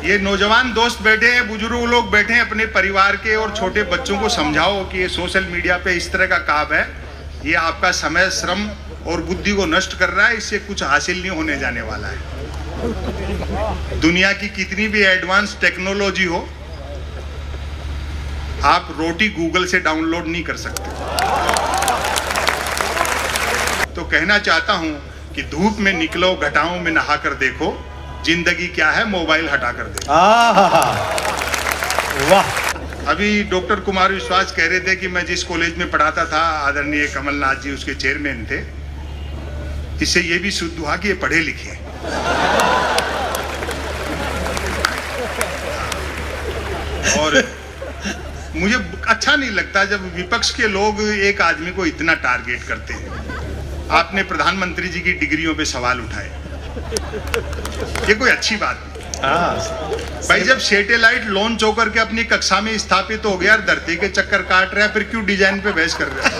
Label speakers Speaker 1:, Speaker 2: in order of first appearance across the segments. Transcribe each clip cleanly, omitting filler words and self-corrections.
Speaker 1: ये नौजवान दोस्त बैठे हैं, बुजुर्ग लोग बैठे हैं, अपने परिवार के और छोटे बच्चों को समझाओ कि ये सोशल मीडिया पे इस तरह का काम है, ये आपका समय, श्रम और बुद्धि को नष्ट कर रहा है, इससे कुछ हासिल नहीं होने जाने वाला है। दुनिया की कितनी भी एडवांस टेक्नोलॉजी हो, आप रोटी गूगल से डाउनलोड नहीं कर सकते। तो कहना चाहता हूं कि धूप में निकलो, घटाओं में नहा कर देखो, जिंदगी क्या है मोबाइल हटा कर देखो।
Speaker 2: वाह।
Speaker 1: अभी डॉक्टर कुमार विश्वास कह रहे थे कि मैं जिस कॉलेज में पढ़ाता था, आदरणीय कमलनाथ जी उसके चेयरमैन थे। इससे ये भी शुद्ध हुआ कि ये पढ़े लिखे हैं। और मुझे अच्छा नहीं लगता जब विपक्ष के लोग एक आदमी को इतना टारगेट करते हैं। आपने प्रधानमंत्री जी की डिग्रियों पे सवाल उठाए, ये कोई अच्छी बात नहीं। भाई जब सैटेलाइट लॉन्च होकर के अपनी कक्षा में स्थापित हो गया, धरती के चक्कर काट रहा है, फिर क्यों डिजाइन पे बहस कर रहे हैं?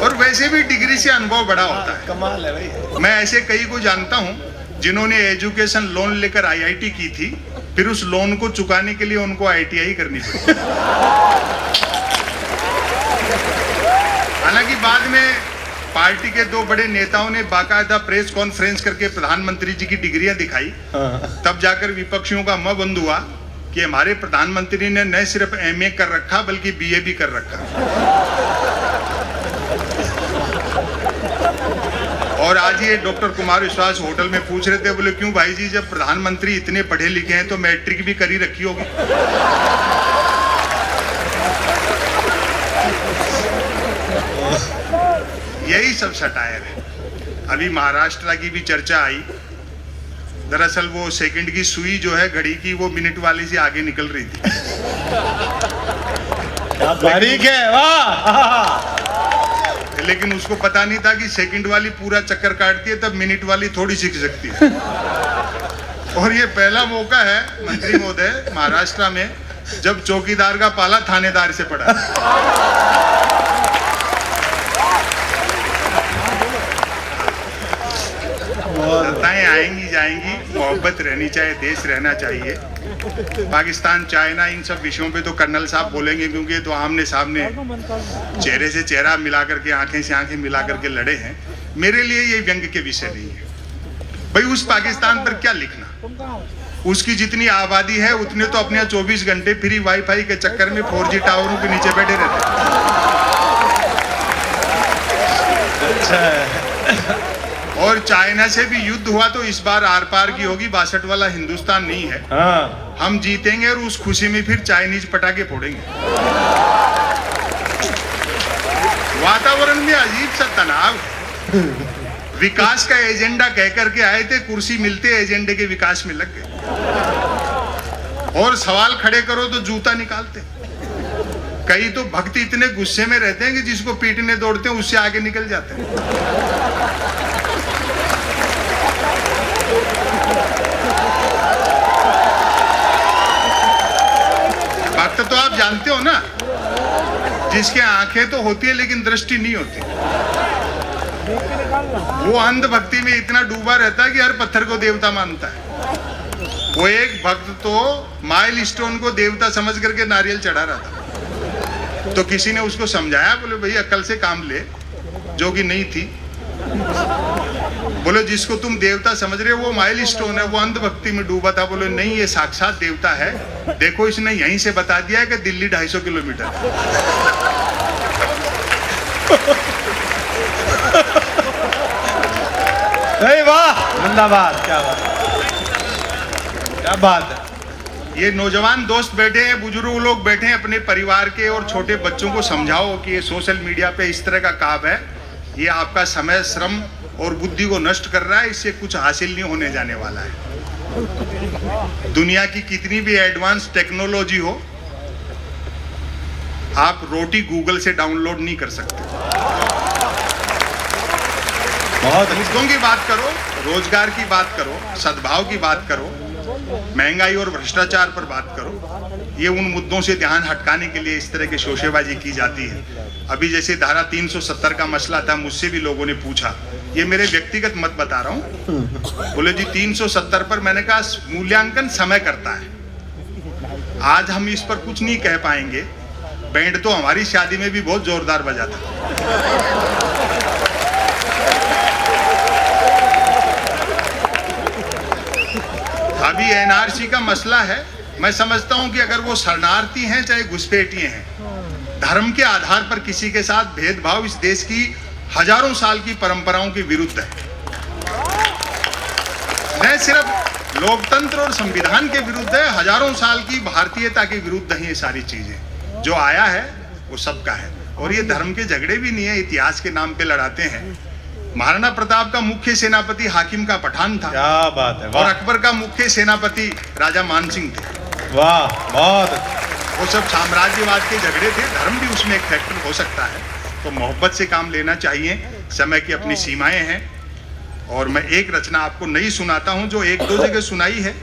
Speaker 1: और वैसे भी डिग्री से अनुभव बड़ा होता है।
Speaker 2: कमाल है भाई।
Speaker 1: मैं ऐसे कई को जानता हूं जिन्होंने एजुकेशन लोन लेकर आईआईटी की थी, फिर उस लोन को चुकाने के लिए उनको आईटीआई करनी पड़ी। हालांकि बाद में पार्टी के दो बड़े नेताओं ने बाकायदा प्रेस कॉन्फ्रेंस करके प्रधानमंत्री जी की डिग्रियां दिखाई, तब जाकर विपक्षियों का मुंह बंद हुआ कि हमारे प्रधानमंत्री ने न सिर्फ एमए कर रखा बल्कि बीए भी कर रखा। और आज ये डॉक्टर कुमार विश्वास होटल में पूछ रहे थे, बोले क्यों भाई जी, जब प्रधानमंत्री इतने पढ़े लिखे हैं तो मैट्रिक भी करी रखी होगी। यही सब सटायर है। अभी महाराष्ट्र की भी चर्चा आई। दरअसल वो सेकंड की सुई जो है घड़ी की, वो मिनट वाली से आगे निकल रही थी।
Speaker 2: बारीक है, वाह।
Speaker 1: लेकिन उसको पता नहीं था कि सेकंड वाली पूरा चक्कर काटती है, तब मिनट वाली थोड़ी सीख सकती है। और ये पहला मौका है मंत्री महोदय महाराष्ट्र में जब चौकीदार का पाला थानेदार से पड़ा। सत्ताएं आएंगी जाएंगी, मोहब्बत रहनी चाहिए, देश रहना चाहिए। पाकिस्तान, चाइना, इन सब विषयों पे तो कर्नल साहब बोलेंगे, क्योंकि ये तो आमने सामने चेहरे से चेहरा मिला करके, आंखें से आंखें मिला करके लड़े हैं। मेरे लिए ये व्यंग के विषय नहीं है। भाई उस पाकिस्तान पर क्या लिखना, उसकी जितनी आबादी है उतने तो अपने 24 घंटे फ्री वाईफाई के चक्कर में 4G टावरों के नीचे बैठे रहते हैं। और चाइना से भी युद्ध हुआ तो इस बार आर पार की होगी, 62 वाला हिंदुस्तान नहीं है। हम जीतेंगे और उस खुशी में फिर चाइनीज पटाखे फोड़ेंगे। वातावरण में अजीब सा तनाव है। विकास का एजेंडा कह करके आए थे, कुर्सी मिलते एजेंडे के विकास में लग गए। और सवाल खड़े करो तो जूता निकालते। कई तो भक्त इतने गुस्से में रहते हैं कि जिसको पीटने दौड़ते हैं उससे आगे निकल जाते हैं। भक्त तो आप जानते हो ना, जिसके आंखें तो होती है लेकिन दृष्टि नहीं होती। वो अंध भक्ति में इतना डूबा रहता है कि हर पत्थर को देवता मानता है। वो एक भक्त तो माइल स्टोन को देवता समझ करके नारियल चढ़ा रहा था। तो किसी ने उसको समझाया, बोले भाई अकल से काम ले, जो कि नहीं थी। बोले जिसको तुम देवता समझ रहे हो वो माइल स्टोन है, वो अंध भक्ति में डूबा था। बोले नहीं, ये साक्षात देवता है। देखो इसने यहीं से बता दिया है कि दिल्ली 250 किलोमीटर।
Speaker 2: वाह, जिंदाबाद। क्या बात, क्या बात है।
Speaker 1: ये नौजवान दोस्त बैठे हैं, बुजुर्ग लोग बैठे हैं, अपने परिवार के और छोटे बच्चों को समझाओ कि ये सोशल मीडिया पे इस तरह का काम है, ये आपका समय, श्रम और बुद्धि को नष्ट कर रहा है, इससे कुछ हासिल नहीं होने जाने वाला है। दुनिया की कितनी भी एडवांस टेक्नोलॉजी हो, आप रोटी गूगल से डाउनलोड नहीं कर सकते। बहुत मुद्दों की बात करो, रोजगार की बात करो, सद्भाव की बात करो, महंगाई और भ्रष्टाचार पर बात करो, ये उन मुद्दों से ध्यान हटकाने के लिए इस तरह की शोशेबाजी की जाती है। अभी जैसे धारा 370 का मसला था, मुझसे भी लोगों ने पूछा, ये मेरे व्यक्तिगत मत बता रहा हूँ। बोले जी 370 पर, मैंने कहा मूल्यांकन समय करता है, आज हम इस पर कुछ नहीं कह पाएंगे। बैंड तो हमारी शादी में भी बहुत जोरदार बजा था। अभी एनआरसी का मसला है, मैं समझता हूं कि अगर वो शरणार्थी हैं चाहे घुसपैठिए हैं, धर्म के आधार पर किसी के साथ भेदभाव इस देश की हजारों साल की परंपराओं के विरुद्ध है। न सिर्फ लोकतंत्र और संविधान के विरुद्ध है, हजारों साल की भारतीयता के विरुद्ध है। ये सारी चीजें जो आया है वो सबका है, और ये धर्म के झगड़े भी नहीं है, इतिहास के नाम पे लड़ाते हैं। महाराणा प्रताप का मुख्य सेनापति हाकिम का पठान था,
Speaker 2: क्या बात है,
Speaker 1: और अकबर का मुख्य सेनापति राजा मानसिंह थे।
Speaker 2: वाह, बहुत।
Speaker 1: वो सब साम्राज्यवाद के झगड़े थे, धर्म भी उसमें एक फैक्टर हो सकता है। तो मोहब्बत से काम लेना चाहिए, समय की अपनी सीमाएं हैं। और मैं एक रचना आपको नहीं सुनाता हूं जो एक दो जगह सुनाई है,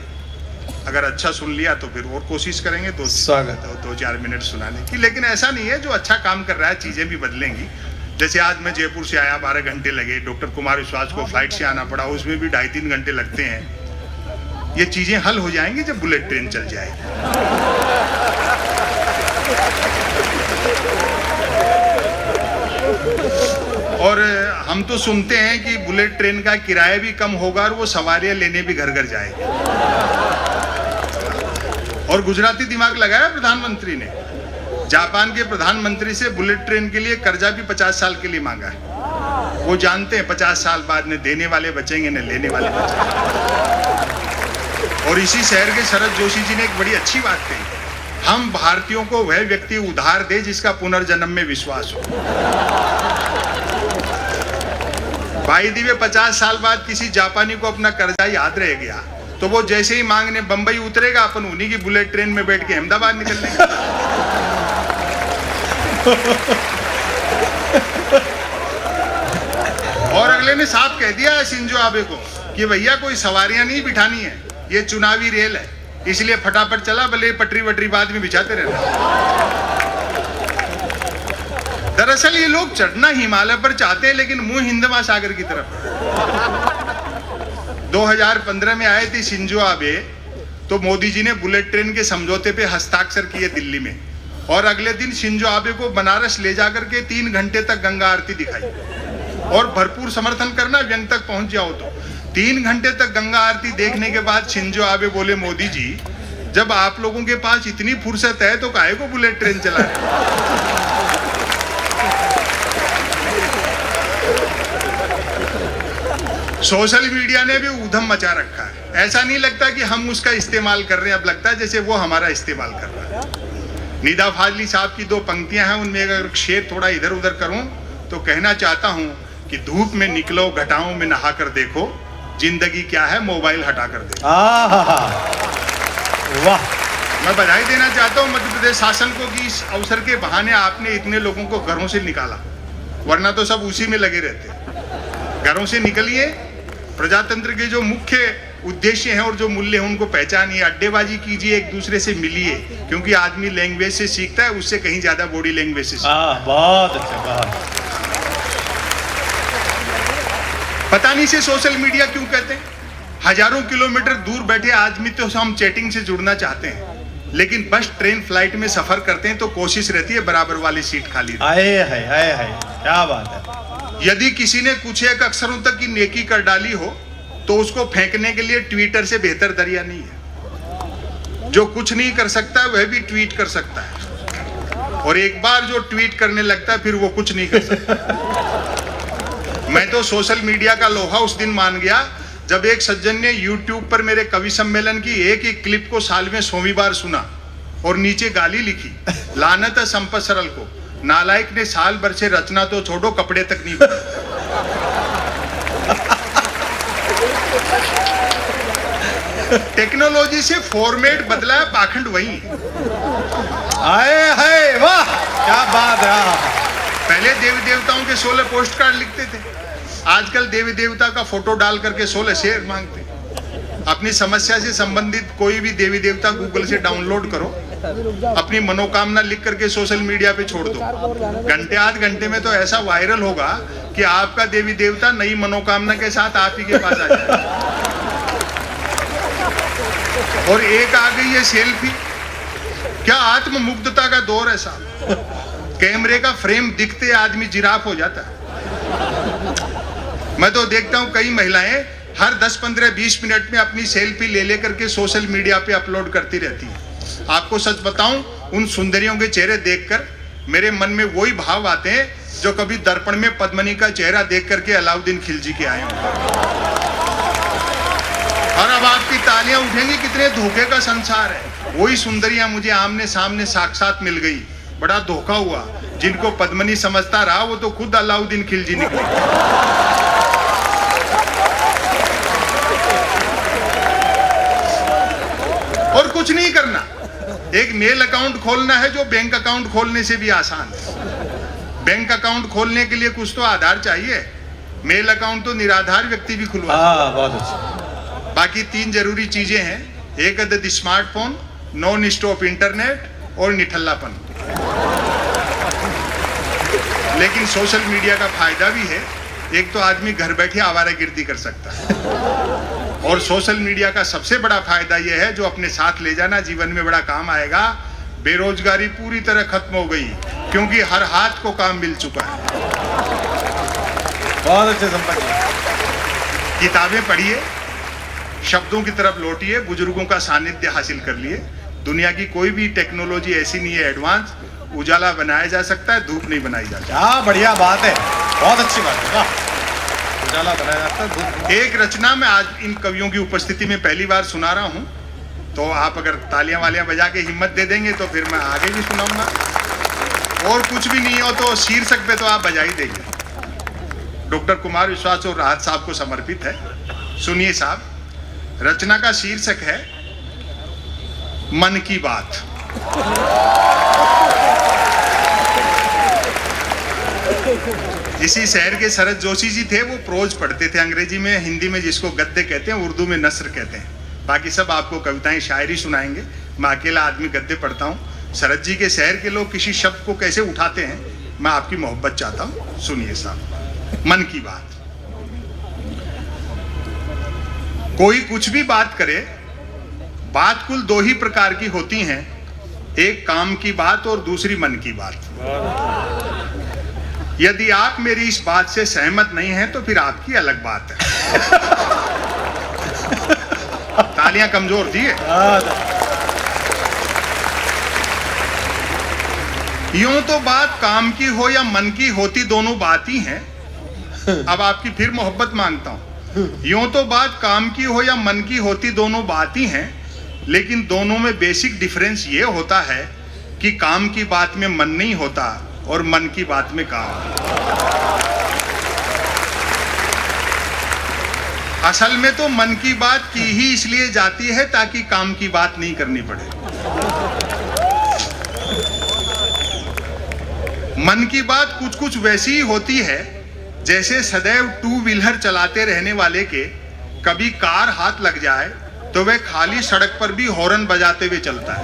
Speaker 1: अगर अच्छा सुन लिया तो फिर और कोशिश करेंगे दो चार मिनट सुनाने की। लेकिन ऐसा नहीं है, जो अच्छा काम कर रहा है चीजें भी बदलेंगी। जैसे आज मैं जयपुर से आया, 12 घंटे लगे, डॉक्टर कुमार विश्वास को फ्लाइट से आना पड़ा, उसमें भी 2.5-3 घंटे लगते हैं। ये चीजें हल हो जाएंगी जब बुलेट ट्रेन चल जाएगी। और हम तो सुनते हैं कि बुलेट ट्रेन का किराया भी कम होगा और वो सवारियां लेने भी घर घर जाएगी। और गुजराती दिमाग लगाया प्रधानमंत्री ने, जापान के प्रधानमंत्री से बुलेट ट्रेन के लिए कर्जा भी 50 साल के लिए मांगा है। वो जानते हैं 50 साल बाद न देने वाले बचेंगे न लेने वाले बचेंगे। और इसी शहर के शरद जोशी जी ने एक बड़ी अच्छी बात कही, हम भारतीयों को वह व्यक्ति उधार दे जिसका पुनर्जन्म में विश्वास हो। भाई दिवे 50 साल बाद किसी जापानी को अपना कर्जा याद रह गया तो वो जैसे ही मांगने बंबई उतरेगा, अपन उन्हीं की बुलेट ट्रेन में बैठ के अहमदाबाद निकलने। और अगले ने साफ कह दिया शिंजो आबे को कि भैया कोई सवारियां नहीं बिठानी है, ये चुनावी रेल है, इसलिए फटाफट चला, भले पटरी वटरी बाद में बिछाते रहना। दरअसल ये लोग चढ़ना हिमालय पर चाहते हैं, लेकिन मुंह हिंद महासागर की तरफ। 2015 में आए थे शिंजो आबे, तो मोदी जी ने बुलेट ट्रेन के समझौते पे हस्ताक्षर किए दिल्ली में, और अगले दिन शिंजो आबे को बनारस ले जाकर के 3 घंटे तक गंगा आरती दिखाई। और भरपूर समर्थन करना, व्यंग तक पहुंच जाओ तो 3 घंटे तक गंगा आरती देखने के बाद शिंजो आबे बोले, मोदी जी जब आप लोगों के पास इतनी फुर्सत है तो काहे को बुलेट ट्रेन चला रहे। सोशल मीडिया ने भी ऊधम मचा रखा है। ऐसा नहीं लगता कि हम उसका इस्तेमाल कर रहे हैं, अब लगता है जैसे वो हमारा इस्तेमाल कर रहा है। निदा फाजली साहब की 2 पंक्तियां हैं, उनमें अगर शेर थोड़ा इधर उधर करूं तो कहना चाहता हूं कि धूप में निकलो, घटाओं में नहा कर देखो, जिंदगी क्या है मोबाइल हटा कर देखो।
Speaker 2: वाह।
Speaker 1: मैं बधाई देना चाहता हूं मध्य प्रदेश शासन को कि इस अवसर के बहाने आपने इतने लोगों को घरों से निकाला, वरना तो सब उसी में लगे रहते। घरों से निकलिए, प्रजातंत्र के जो मुख्य उद्देश्य हैं और जो मूल्य हैं उनको पहचानिए, अड्डेबाजी कीजिए, एक दूसरे से मिलिए, क्योंकि आदमी लैंग्वेज से सीखता है, उससे कहीं ज्यादा बॉडी लैंग्वेज से।
Speaker 2: बहुत अच्छा, बहुत।
Speaker 1: पता नहीं से सोशल मीडिया क्यों कहते हैं। हजारों किलोमीटर दूर बैठे आदमी तो हम चैटिंग से जुड़ना चाहते हैं, लेकिन बस ट्रेन फ्लाइट में सफर करते हैं तो कोशिश रहती है बराबर वाली सीट खाली।
Speaker 2: आए है, क्या बात है।
Speaker 1: यदि किसी ने कुछ एक अक्षरों तक की नेकी कर डाली हो तो उसको फेंकने के लिए ट्विटर से बेहतर दरिया नहीं है। जो कुछ नहीं कर सकता वह भी ट्वीट कर सकता है, और एक बार जो ट्वीट करने लगता है फिर वो कुछ नहीं कर सकता। मैं तो सोशल मीडिया का लोहा उस दिन मान गया जब एक सज्जन ने YouTube पर मेरे कवि सम्मेलन की एक एक क्लिप को साल में 100वीं बार सुना और नीचे गाली लिखी, लानत है संपत सरल को, नालायक ने साल भर से रचना तो छोड़ो कपड़े तक नहीं बने। टेक्नोलॉजी से फॉर्मेट बदला है, पाखंड वही है।
Speaker 2: आए वाह, क्या बात है।
Speaker 1: पहले देवी देवताओं के 16 पोस्ट कार्ड लिखते थे, आजकल देवी देवता का फोटो डाल करके 16 शेयर मांगते। अपनी समस्या से संबंधित कोई भी देवी देवता गूगल से डाउनलोड करो, अपनी मनोकामना लिख करके सोशल मीडिया पे छोड़ दो, घंटे आध घंटे में तो ऐसा वायरल होगा कि आपका देवी देवता नई मनोकामना के साथ आप ही के पास आ जाए। और एक आ गई है सेल्फी। क्या आत्ममुग्धता का दौर है साहब। कैमरे का फ्रेम दिखते आदमी जिराफ हो जाता है। मैं तो देखता हूं कई महिलाएं हर 10, 15, 20 मिनट में अपनी सेल्फी ले करके सोशल मीडिया पे अपलोड करती रहती है। आपको सच बताऊं, उन सुंदरियों के चेहरे देखकर मेरे मन में वही भाव आते हैं जो कभी दर्पण में पद्मनी का चेहरा देख करके अलाउद्दीन खिलजी के आए हों। और अब आपकी तालियां उठेंगी, कितने धोखे का संसार है। वही सुंदरियां मुझे आमने सामने साक्षात मिल गई, बड़ा धोखा हुआ। जिनको पद्मनी समझता रहा वो तो खुद अलाउद्दीन खिलजी निकले। और कुछ नहीं करना, एक मेल अकाउंट खोलना है जो बैंक अकाउंट खोलने से भी आसान है। बैंक अकाउंट खोलने के लिए कुछ तो आधार चाहिए, मेल अकाउंट तो निराधार व्यक्ति भी खुलवा।
Speaker 2: बहुत अच्छा।
Speaker 1: बाकी 3 जरूरी चीजें हैं, एक है स्मार्टफोन, नॉन स्टॉप इंटरनेट और निठल्लापन। लेकिन सोशल मीडिया का फायदा भी है। एक तो आदमी घर बैठे आवारागर्दी कर सकता है, और सोशल मीडिया का सबसे बड़ा फायदा यह है जो अपने साथ ले जाना जीवन में बड़ा काम आएगा। बेरोजगारी पूरी तरह खत्म हो गई क्योंकि हर हाथ को काम मिल चुका है।
Speaker 2: बहुत अच्छे संपर्क।
Speaker 1: किताबें पढ़िए, शब्दों की तरफ लौटिए, बुजुर्गों का सानिध्य हासिल कर लिए। दुनिया की कोई भी टेक्नोलॉजी ऐसी नहीं है एडवांस, उजाला बनाया जा सकता है, धूप नहीं बनाई जा सकती।
Speaker 2: क्या बढ़िया बात है, बहुत अच्छी बात है। उजाला बनाया जाता है, धूप।
Speaker 1: एक रचना मैं आज इन कवियों की उपस्थिति में पहली बार सुना रहा हूं, तो आप अगर तालियां वालियां बजा के हिम्मत दे देंगे तो फिर मैं आगे भी सुनाऊंगा। और कुछ भी नहीं हो तो शीर्षक पे तो आप बजा ही देंगे। डॉक्टर कुमार विश्वास और राहत साहब को समर्पित है। सुनिए साहब, रचना का शीर्षक है मन की बात। इसी शहर के शरद जोशी जी थे, वो प्रोज पढ़ते थे अंग्रेजी में, हिंदी में जिसको गद्य कहते हैं, उर्दू में नस्र कहते हैं। बाकी सब आपको कविताएं शायरी सुनाएंगे। मैं अकेला आदमी गद्य पढ़ता हूँ। शरद जी के शहर के लोग किसी शब्द को कैसे उठाते हैं, मैं आपकी मोहब्बत चाहता हूँ। सुनिए साहब, मन की बात। कोई कुछ भी बात करे, बात कुल 2 ही प्रकार की होती हैं, एक काम की बात और दूसरी मन की बात। यदि आप मेरी इस बात से सहमत नहीं हैं तो फिर आपकी अलग बात है। तालियां कमजोर थी। यूं तो बात काम की हो या मन की होती, दोनों बात ही हैं। अब आपकी फिर मोहब्बत मांगता हूं। यूं तो बात काम की हो या मन की होती, दोनों बात ही हैं, लेकिन दोनों में बेसिक डिफरेंस ये होता है कि काम की बात में मन नहीं होता और मन की बात में काम। असल में तो मन की बात की ही इसलिए जाती है ताकि काम की बात नहीं करनी पड़े। मन की बात कुछ कुछ वैसी ही होती है जैसे सदैव 2 व्हीलर चलाते रहने वाले के कभी कार हाथ लग जाए तो वह खाली सड़क पर भी हॉर्न बजाते हुए चलता है।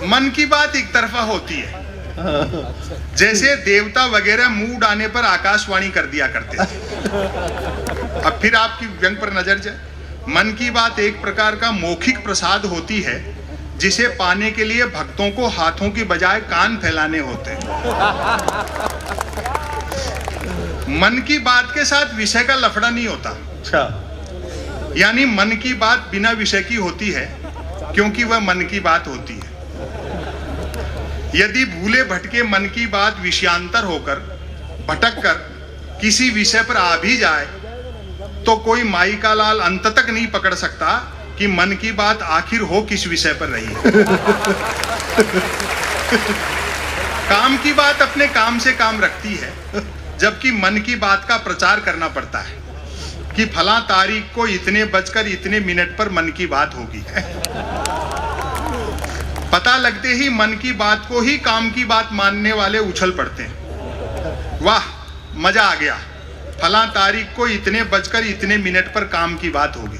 Speaker 1: मन की बात एक तरफा होती है, जैसे देवता वगैरह मूड आने पर आकाशवाणी कर दिया करते थे। अब फिर आपकी व्यंग पर नजर जाए। मन की बात एक प्रकार का मौखिक प्रसाद होती है जिसे पाने के लिए भक्तों को हाथों की बजाय कान फैलाने होते हैं। मन की बात के साथ विषय का लफड़ा नहीं होता।
Speaker 2: अच्छा,
Speaker 1: यानी मन की बात बिना विषय की होती है क्योंकि वह मन की बात होती है। यदि भूले भटके मन की बात विषयांतर होकर भटक कर किसी विषय पर आ भी जाए तो कोई माई का लाल अंत तक नहीं पकड़ सकता कि मन की बात आखिर हो किस विषय पर रही है। काम की बात अपने काम से काम रखती है, जबकि मन की बात का प्रचार करना पड़ता है कि फला तारीख को इतने बजकर इतने मिनट पर मन की बात होगी। पता लगते ही मन की बात को ही काम की बात मानने वाले उछल पड़ते हैं। वाह, मजा आ गया, फला तारीख को इतने बजकर इतने मिनट पर काम की बात होगी।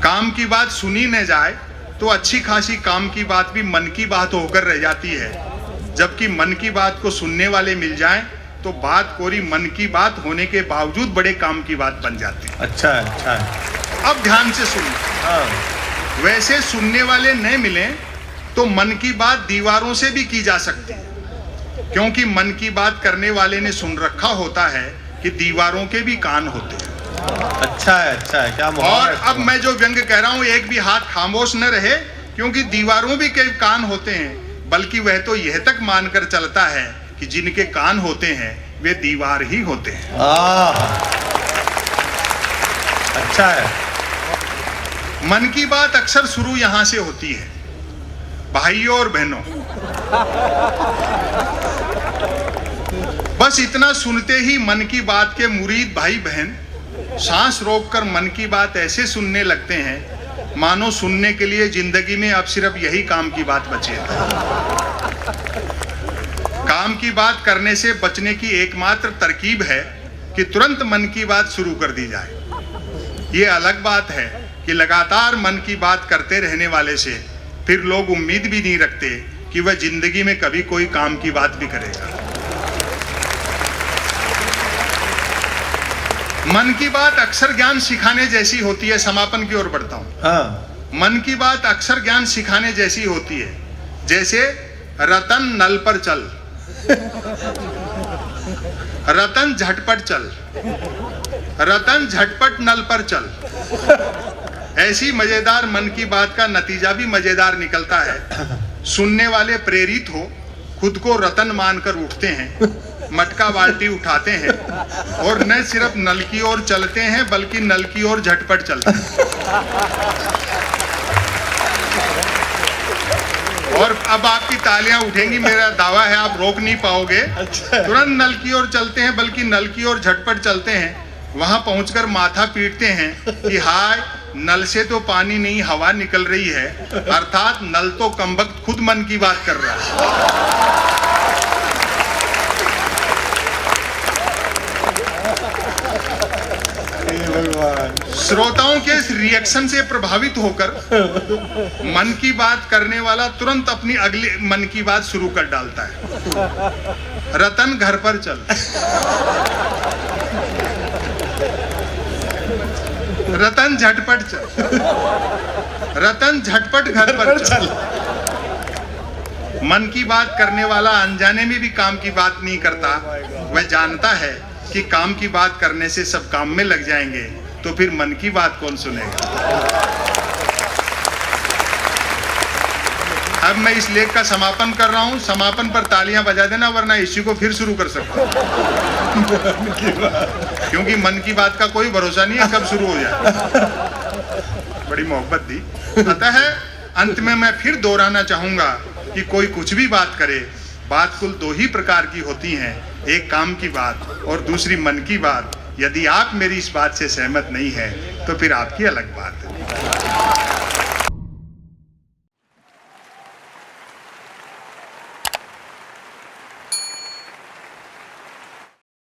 Speaker 1: काम की बात सुनी न जाए तो अच्छी खासी काम की बात भी मन की बात होकर रह जाती है, जबकि मन की बात को सुनने वाले मिल जाएं तो बात कोरी मन की बात होने के बावजूद बड़े काम की बात बन जाती है।
Speaker 2: अच्छा है, अच्छा है।
Speaker 1: अब ध्यान से सुनिए।
Speaker 2: हाँ,
Speaker 1: वैसे सुनने वाले न मिले तो मन की बात दीवारों से भी की जा सकती है, क्योंकि मन की बात करने वाले ने सुन रखा होता है कि दीवारों के भी कान होते हैं।
Speaker 2: अच्छा है, अच्छा है। क्या मुहावरा
Speaker 1: और
Speaker 2: है
Speaker 1: अब मैं जो व्यंग कह रहा हूं, एक भी हाथ खामोश न रहे, क्योंकि दीवारों भी कई कान होते हैं, बल्कि वह तो यह तक मानकर चलता है कि जिनके कान होते हैं वे दीवार ही होते हैं।
Speaker 2: अच्छा है।
Speaker 1: मन की बात अक्सर शुरू यहां से होती है। भाइयों और बहनों, बस इतना सुनते ही मन की बात के मुरीद भाई बहन सांस रोककर मन की बात ऐसे सुनने लगते हैं मानो सुनने के लिए जिंदगी में अब सिर्फ यही काम की बात बची है। काम की बात करने से बचने की एकमात्र तरकीब है कि तुरंत मन की बात शुरू कर दी जाए। ये अलग बात है कि लगातार मन की बात करते रहने वाले से फिर लोग उम्मीद भी नहीं रखते कि वह जिंदगी में कभी कोई काम की बात भी करेगा। मन की बात अक्सर ज्ञान सिखाने जैसी होती है। समापन की ओर बढ़ता हूं।
Speaker 2: हाँ,
Speaker 1: मन की बात अक्सर ज्ञान सिखाने जैसी होती है, जैसे रतन नल पर चल, रतन झटपट चल, रतन झटपट नल पर चल। ऐसी मजेदार मन की बात का नतीजा भी मजेदार निकलता है। सुनने वाले प्रेरित हो, खुद को रतन मानकर उठते हैं, मटका बाल्टी उठाते हैं और न सिर्फ नल की ओर चलते हैं बल्कि नल की ओर झटपट चलते हैं। और अब आपकी तालियां उठेंगी, मेरा दावा है आप रोक नहीं पाओगे। तुरंत नल की ओर चलते हैं बल्कि नल की ओर झटपट चलते हैं। वहां पहुंचकर माथा पीटते हैं कि हाय, नल से तो पानी नहीं हवा निकल रही है, अर्थात नल तो कमबख्त खुद मन की बात कर रहा है। श्रोताओं के इस रिएक्शन से प्रभावित होकर मन की बात करने वाला तुरंत अपनी अगली मन की बात शुरू कर डालता है। रतन घर पर चल, रतन झटपट चल, रतन झटपट घर पर चल। मन की बात करने वाला अनजाने में भी काम की बात नहीं करता। वह जानता है कि काम की बात करने से सब काम में लग जाएंगे, तो फिर मन की बात कौन सुनेगा। अब मैं इस लेख का समापन कर रहा हूं। समापन पर तालियां बजा देना, वरना इसी को फिर शुरू कर सकता हूं, क्योंकि मन की बात का कोई भरोसा नहीं है कब शुरू हो जाए। बड़ी मोहब्बत दी। अतः अंत में मैं फिर दोहराना चाहूंगा कि कोई कुछ भी बात करे, बात कुल दो ही प्रकार की होती हैं, एक काम की बात और दूसरी मन की बात। यदि आप मेरी इस बात से सहमत नहीं है तो फिर आपकी अलग बात है।